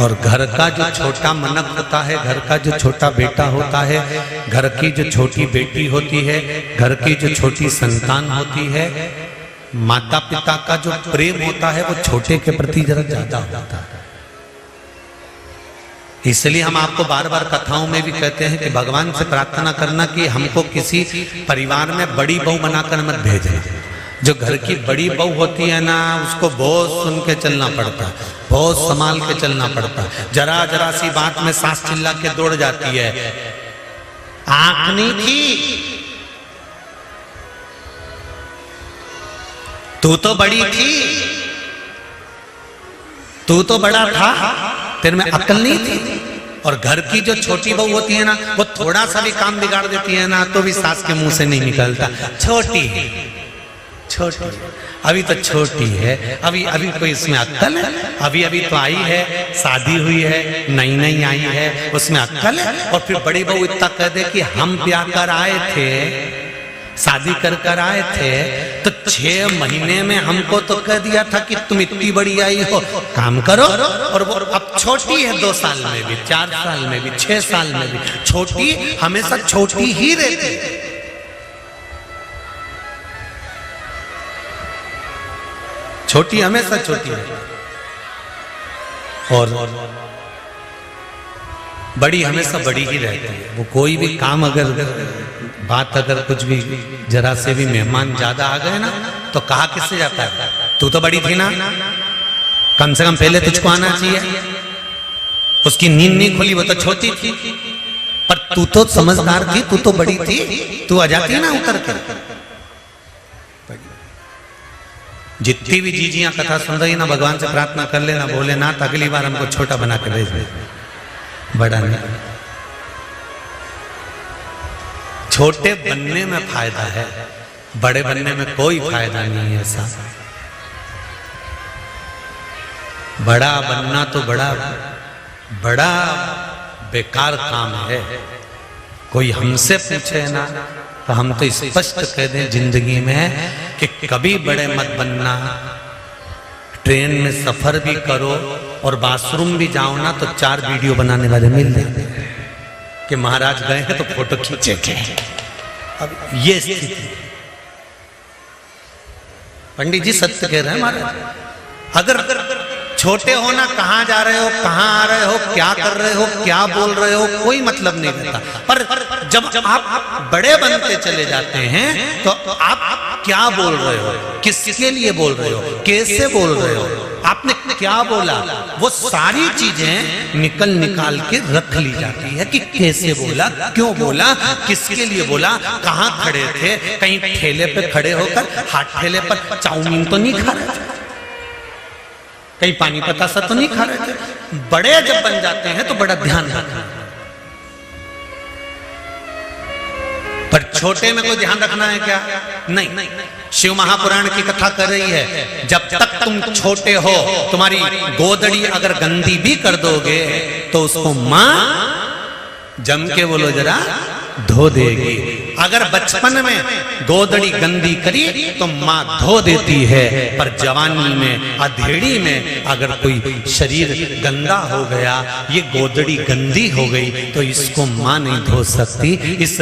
और घर का जो छोटा मनक होता है, घर का जो छोटा बेटा होता है, घर की जो छोटी बेटी होती है, घर की जो छोटी संतान होती है, माता पिता का जो प्रेम होता है वो छोटे के प्रति जरा ज्यादा होता है। इसलिए हम आपको बार बार कथाओं में भी कहते हैं कि भगवान से प्रार्थना करना कि हमको किसी परिवार में बड़ी बहू बनाकर मत भेजें। जो घर की बड़ी बहू होती है ना, उसको बहुत सुन के चलना पड़ता है, बहुत संभाल के चलना पड़ता है। जरा जरा सी बात में सास चिल्ला के दौड़ जाती है, आंख नहीं थी, तू तो बड़ी थी, तू तो बड़ा था, तेरे में अक्ल नहीं थी। और घर की जो छोटी बहू होती है ना, वो थोड़ा सा भी काम बिगाड़ देती है ना, तो भी सास के मुंह से नहीं निकलता, छोटी छोटी, अभी तो छोटी है, अभी अभी कोई इसमें अक्ल है, अभी अभी तो आई है, शादी हुई है, नई नई आई है, उसमें अक्ल है। और फिर बड़ी बहू इतना कह दे कि हम ब्याह कर आए थे, शादी कर आए थे, तो 6 महीने में हमको तो कह दिया था कि तुम इतनी बड़ी आई हो, काम करो। और वो अब छोटी है, 2 साल में भी, 4 साल में भी, 6 साल में भी, छोटी हमेशा छोटी ही रहती है। छोटी हमेशा छोटी है और बड़ी हमेशा बड़ी ही रहती है। वो कोई भी काम अगर बात अगर कुछ भी जरा से भी मेहमान ज्यादा आ गए ना, तो कहा किससे जाता है, तू तो बड़ी थी ना, कम से कम पहले तुझको आना चाहिए। उसकी नींद नहीं खुली, वो तो छोटी थी, पर तू तो समझदार थी, तू तो बड़ी थी, तू आ जाती ना उतर कर। जितनी भी जीजियां कथा सुन रही ना, भगवान से प्रार्थना कर लेना, भोलेनाथ अगली बार हमको छोटा बना के भेज दे, बड़ा नहीं। छोटे बनने में फायदा है, बड़े बनने में कोई फायदा नहीं है। ऐसा बड़ा बनना तो बड़ा बड़ा बेकार काम है। कोई हमसे पूछे ना, तो हम तो स्पष्ट कह दें जिंदगी में कि कभी बड़े मत बनना। ट्रेन में सफर भी करो और बाथरूम भी जाओ ना, तो 4 वीडियो बनाने वाले मिल जाते हैं कि महाराज गए हैं तो फोटो खींचे। अब ये स्थिति, पंडित जी सत्य कह रहे हैं महाराज। अगर छोटे हो ना, कहां जा रहे हो, कहां आ रहे हो, क्या कर रहे हो, क्या बोल रहे हो, कोई मतलब नहीं रहता। पर जब आप बड़े बनते चले जाते हैं तो आप क्या बोल रहे हो, किसके लिए बोल रहे हो, कैसे बोल रहे हो, आपने क्या बोला, वो सारी चीजें निकाल के रख ली जाती है कि कैसे बोला, क्यों बोला, किसके लिए बोला, कहां खड़े थे, कहीं ठेले पे खड़े होकर हाथ ठेले पर चाउमीन तो नहीं खा रहे थे, कहीं पानी पतासा तो नहीं खा रहे थे। बड़े जब बन जाते हैं तो बड़ा ध्यान रखना, पर छोटे में कोई ध्यान रखना है क्या? नहीं। शिव महापुराण की कथा कर रही है, जब तक तुम छोटे हो, तुम्हारी गोदड़ी अगर गंदी भी कर दोगे तो उसको मां जम के बोलो जरा धो देगी। अगर बचपन में गोदड़ी गंदी करी तो माँ धो देती है, पर जवानी में अधेड़ी में अगर कोई शरीर गंदा हो गया, ये गोदड़ी गंदी हो गई, तो इसको माँ नहीं धो सकती। इस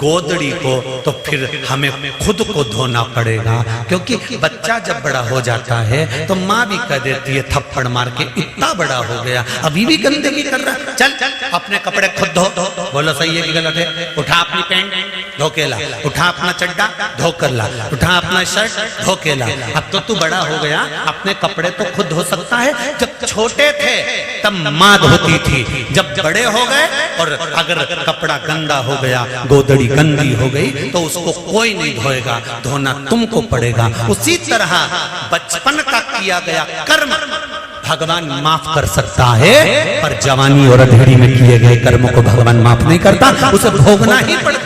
गोदड़ी को तो फिर हमें खुद को धोना पड़ेगा, क्योंकि बच्चा जब बड़ा हो जाता है तो माँ भी कह देती है थप्पड़ मार के, इतना बड़ा हो गया अभी भी गंदगी कर रहा है, चल अपने कपड़े खुद धो। बोलो सही है कि गलत है? उठा अपनी पैंट धो के ला, उठा अपना चड्डा धो कर ला, उठा अपना शर्ट धो के ला। अब तो तू बड़ा हो गया, अपने कपड़े तो खुद धो सकता है। जब छोटे थे तब माँ धोती थी, जब बड़े हो गए और अगर कपड़ा गंदा हो गया, गोदड़ी गंदी हो गई, तो उसको कोई नहीं धोएगा, धोना तुमको पड़ेगा। उसी तरह बचपन का किया गया कर्म भगवान माफ कर सकता है, पर जवानी और अधेड़ी में किए गए कर्मों को भगवान माफ नहीं करता, उसे भोगना ही पड़ता।